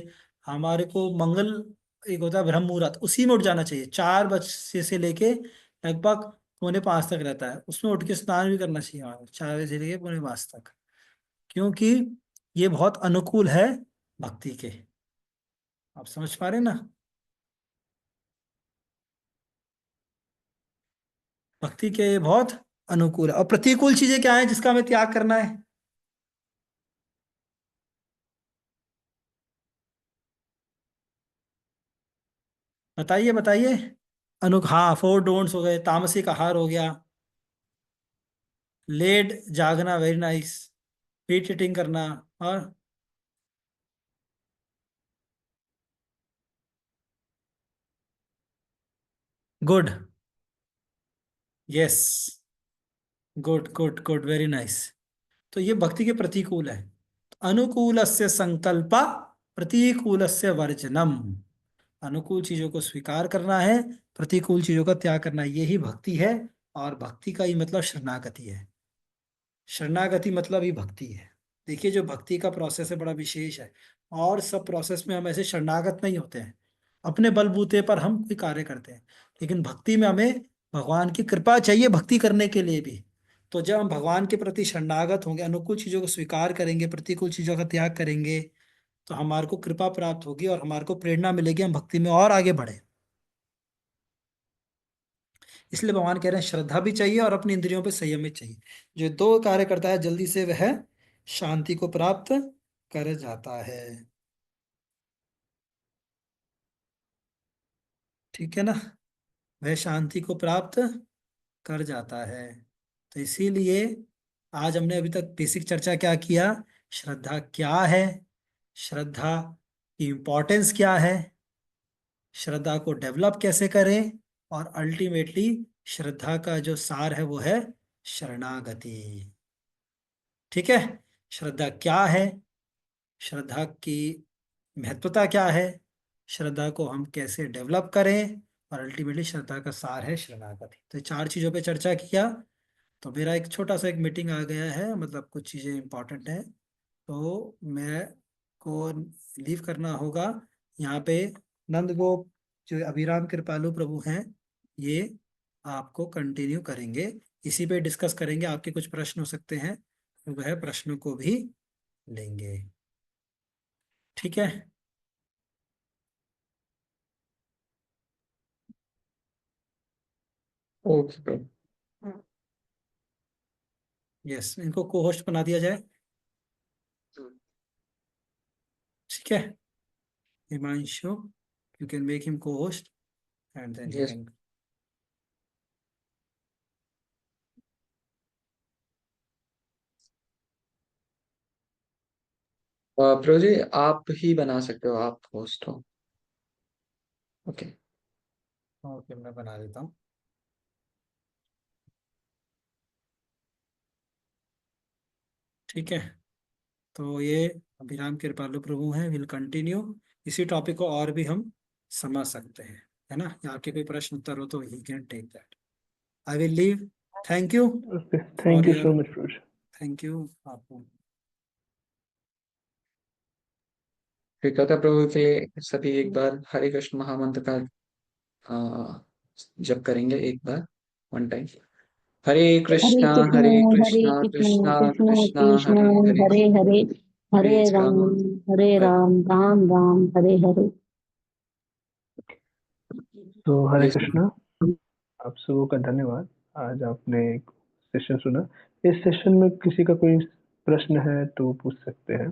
हमारे को मंगल, एक होता है ब्रह्म मुहूर्त, उसी में उठ जाना चाहिए, 4 बजे से लेके लगभग 4:45 तक रहता है, उसमें उठ के स्नान भी करना चाहिए हमारे को, 4 बजे से लेके 4:45 तक, क्योंकि ये बहुत अनुकूल है भक्ति के। आप समझ पा रहे हैं ना? भक्ति के ये बहुत अनुकूल है। और प्रतिकूल चीजें क्या है जिसका हमें त्याग करना है? बताइए बताइए। हाँ, 4 डोंट्स हो गए, तामसिक आहार हो गया, लेट जागना, वेरी नाइस, रीट ईटिंग करना, और good, yes, good good good, very nice. तो ये भक्ति के प्रतिकूल है। अनुकूलस्य संकल्प, प्रतिकूलस्य वर्जनम। अनुकूल चीजों को स्वीकार करना है, प्रतिकूल चीजों का त्याग करना है, यही भक्ति है। और भक्ति का ही मतलब शरणागति है। शरणागति मतलब ही भक्ति है। देखिए, जो भक्ति का प्रोसेस है बड़ा विशेष है। और सब प्रोसेस में हम ऐसे शरणागत नहीं होते हैं, अपने बलबूते पर हम कोई कार्य करते हैं। लेकिन भक्ति में हमें भगवान की कृपा चाहिए भक्ति करने के लिए भी। तो जब हम भगवान के प्रति शरणागत होंगे, अनुकूल चीजों को स्वीकार करेंगे, प्रतिकूल चीजों का त्याग करेंगे, तो हमारे को कृपा प्राप्त होगी और हमारे को प्रेरणा मिलेगी, हम भक्ति में और आगे बढ़े। इसलिए भगवान कह रहे हैं श्रद्धा भी चाहिए और अपनी इंद्रियों पे संयम भी चाहिए। जो दो कार्य करता है जल्दी से वह शांति को प्राप्त कर जाता है। ठीक है ना? वह शांति को प्राप्त कर जाता है। तो इसीलिए आज हमने अभी तक बेसिक चर्चा क्या किया? श्रद्धा क्या है, श्रद्धा की इम्पोर्टेंस क्या है, श्रद्धा को डेवलप कैसे करें, और अल्टीमेटली श्रद्धा का जो सार है वो है शरणागति। ठीक है? श्रद्धा क्या है, श्रद्धा की महत्वता क्या है, श्रद्धा को हम कैसे डेवलप करें, और अल्टीमेटली श्रद्धा का सार है शरणागति। तो ये 4 चीजों पे चर्चा किया। तो मेरा एक छोटा सा एक मीटिंग आ गया है, मतलब कुछ चीजें इंपॉर्टेंट हैं, तो मैं को लीव करना होगा। यहाँ पे नंदगोप जो अभिराम कृपालु प्रभु हैं, ये आपको कंटिन्यू करेंगे, इसी पे डिस्कस करेंगे। आपके कुछ प्रश्न हो सकते हैं, तो वह प्रश्नों को भी लेंगे। ठीक है? ओके। यस, इनको को होस्ट बना दिया जाए। ठीक है, Himanshu, you can make him co-host and then he yes can. Prabhu ji, आप ही बना सकते हो, आप होस्ट हो। ओके। ओके, मैं बना देता हूँ। ठीक है, तो ये अभिराम कृपालु प्रभु हैं, विल कंटिन्यू। इसी टॉपिक को और भी हम समझ सकते हैं, है ना? या आपके कोई प्रश्न उत्तर हो तो he can take that. I will leave. Thank you Okay, for thank you your, so much, Roj. Thank you आपको। स्वीकृता प्रभु के लिए सभी एक बार हरे कृष्ण महामंत्र का अ, जप करेंगे एक बार, वन टाइम। हरे हरे कृष्णा कृष्ण, हरे हरे कृष्णा कृष्ण, कृष्णा कृष्ण कृष्णा कृष्ण, हरे हरे, हरे हरे, हरे हरे राम, राम, हरे हरे। राम, राम राम, हरे हरे। तो हरे Yes, कृष्णा, आप सबों का धन्यवाद। आज आपने एक सेशन सुना। इस सेशन में किसी का कोई प्रश्न है तो पूछ सकते हैं,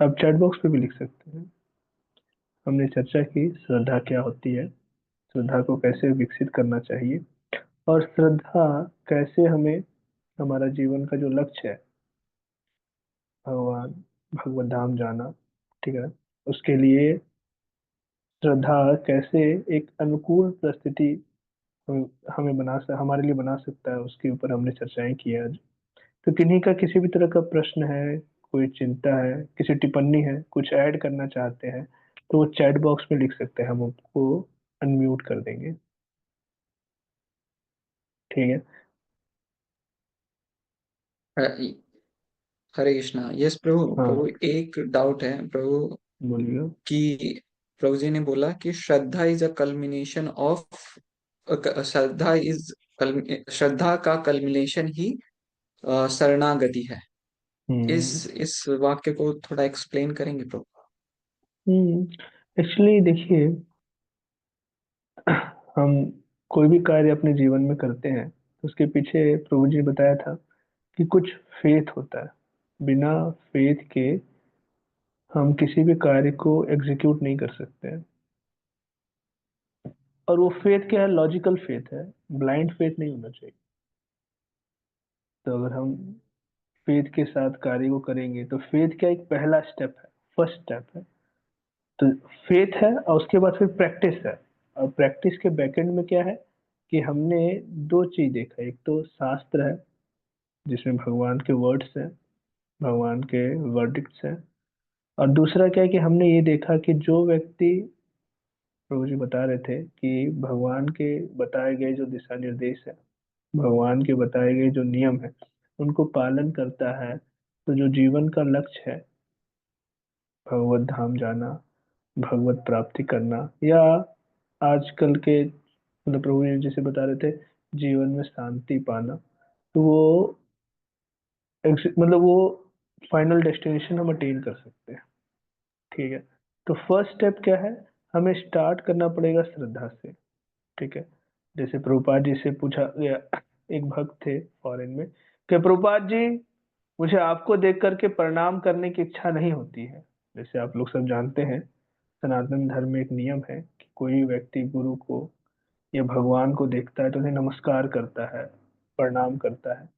आप चैट बॉक्स पे भी लिख सकते हैं। हमने चर्चा की श्रद्धा क्या होती है, श्रद्धा को कैसे विकसित करना चाहिए, और श्रद्धा कैसे हमें हमारा जीवन का जो लक्ष्य है, भगवान भगवत धाम जाना, ठीक है, उसके लिए श्रद्धा कैसे एक अनुकूल परिस्थिति हम हमें हमारे लिए बना सकता है, उसके ऊपर हमने चर्चाएं की आज। तो किन्हीं का किसी भी तरह का प्रश्न है, कोई चिंता है, किसी टिप्पणी है, कुछ ऐड करना चाहते हैं, तो वो चैट बॉक्स में लिख सकते हैं, हम उनको अनम्यूट कर देंगे। ठीक है। अ, हरे कृष्णा। यस प्रभु। हाँ प्रभु एक डाउट है प्रभु बोलिएगा। कि प्रभु जी ने बोला कि shraddha is a culmination of, shraddha is, श्रद्धा का कल्मिनेशन ही शरणागति है। हम्म इस वाक्य को थोड़ा एक्सप्लेन करेंगे प्रभु? एक्चुअली देखिए, हम कोई भी कार्य अपने जीवन में करते हैं तो उसके पीछे प्रभु जी ने बताया था कि कुछ फेथ होता है। बिना फेथ के हम किसी भी कार्य को एग्जीक्यूट नहीं कर सकते हैं। और वो फेथ क्या है? लॉजिकल फेथ है, ब्लाइंड फेथ नहीं होना चाहिए। तो अगर हम फेथ के साथ कार्य को करेंगे तो फेथ क्या, एक पहला स्टेप है, फर्स्ट स्टेप है। तो फेथ है और उसके बाद फिर प्रैक्टिस है। और प्रैक्टिस के बैकएंड में क्या है कि हमने दो चीज देखा। एक तो शास्त्र है जिसमें भगवान के वर्ड्स हैं, भगवान के वर्डिक्ट्स हैं। और दूसरा क्या है कि हमने ये देखा कि जो व्यक्ति, प्रभु जी बता रहे थे कि भगवान के बताए गए जो दिशा निर्देश है, भगवान के बताए गए जो नियम है, उनको पालन करता है तो जो जीवन का लक्ष्य है, भगवत धाम जाना, भगवत प्राप्ति करना, या आजकल के मतलब प्रभु जी जैसे बता रहे थे जीवन में शांति पाना, तो वो मतलब वो फाइनल डेस्टिनेशन हम अटेन कर सकते हैं। ठीक है। तो फर्स्ट स्टेप क्या है? हमें स्टार्ट करना पड़ेगा श्रद्धा से। ठीक है। जैसे प्रभुपाद जी से पूछा गया, एक भक्त थे फॉरेन में, कि प्रभुपाद जी मुझे आपको देख करके प्रणाम करने की इच्छा नहीं होती है। जैसे आप लोग सब जानते हैं सनातन धर्म में एक नियम है कि कोई व्यक्ति गुरु को या भगवान को देखता है तो उन्हें नमस्कार करता है, प्रणाम करता है।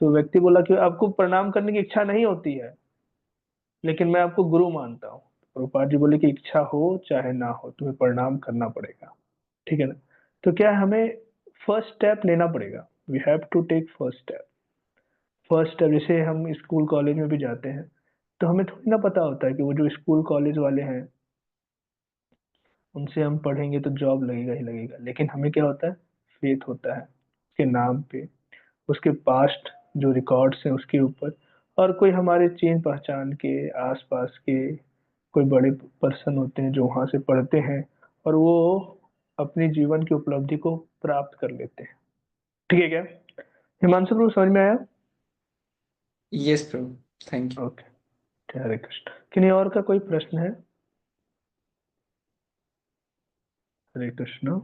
तो व्यक्ति बोला कि आपको प्रणाम करने की इच्छा नहीं होती है लेकिन मैं आपको गुरु मानता हूँ। प्रभुपाद जी बोले कि इच्छा हो चाहे ना हो तुम्हें प्रणाम करना पड़ेगा। ठीक है ना। तो क्या है, हमें फर्स्ट स्टेप लेना पड़ेगा। We have to take first step. First step जैसे हम स्कूल कॉलेज में भी जाते हैं तो हमें थोड़ी ना पता होता है कि वो जो स्कूल कॉलेज वाले हैं उनसे हम पढ़ेंगे तो जॉब लगेगा ही लगेगा। लेकिन हमें क्या होता है? फेथ होता है उसके नाम पे, उसके पास्ट जो रिकॉर्ड्स हैं उसके ऊपर, और कोई हमारे चीन पहचान के आसपास के कोई बड़े पर्सन होते हैं जो वहां से पढ़ते हैं और वो अपनी जीवन की उपलब्धि को प्राप्त कर लेते हैं। ठीक है क्या? हिमांशु प्रभु समझ में आया? Yes Prabhu, thank you. Okay, Hare Krishna. किन्हीं और का कोई प्रश्न है? हरे कृष्ण।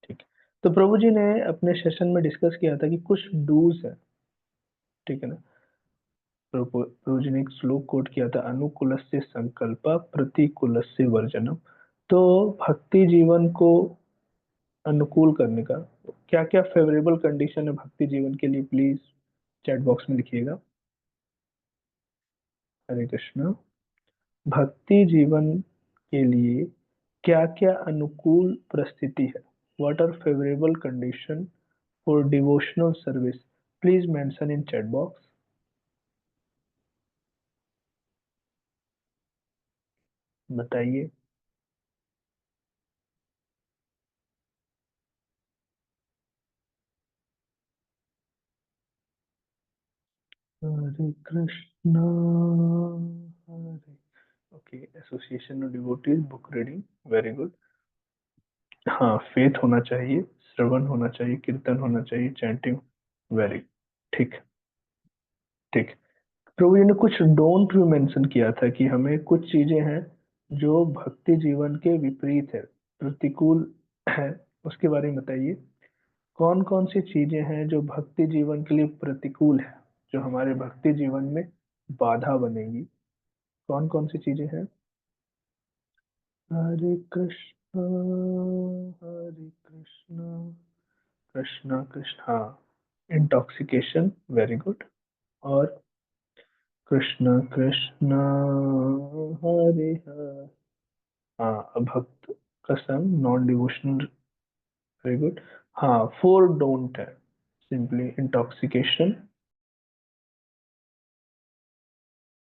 ठीक है। तो प्रभु जी ने अपने सेशन में डिस्कस किया था कि कुछ डूज है। ठीक है ना। प्रभु जी ने एक श्लोक कोट किया था, अनुकूलस्य संकल्प प्रतिकूलस्य वर्जनम। तो भक्ति जीवन को अनुकूल करने का क्या क्या फेवरेबल कंडीशन है भक्ति जीवन के लिए, प्लीज चैट बॉक्स में लिखिएगा। हरे कृष्ण। भक्ति जीवन के लिए क्या क्या अनुकूल परिस्थिति है? What are favourable condition for devotional service? Please mention in chat box. बताइए। Hare Krishna. Hare, okay, association of devotees, book reading, very good. हाँ, फेथ होना चाहिए, श्रवण होना चाहिए, कीर्तन होना चाहिए, चैंटिंग, वेरी ठीक। ठीक। प्रभु जी ने कुछ डोंट भी मेंशन किया था कि हमें कुछ चीजें हैं जो भक्ति जीवन के विपरीत है, प्रतिकूल है। उसके बारे में बताइए। कौन कौन सी चीजें हैं जो भक्ति जीवन के लिए प्रतिकूल है, जो हमारे भक्ति जीवन में बाधा बनेगी? कौन कौन सी चीजें हैं? हरे कृष्णा। हरे कृष्णा। कृष्णा कृष्ण, हाँ, इंटॉक्सिकेशन, वेरी गुड। और कृष्णा कृष्णा हरे हरे, हाँ, अभक्त का संग, नॉन डिवोशनल, वेरी गुड। हाँ, फोर डोंट है, सिंपली इंटॉक्सिकेशन,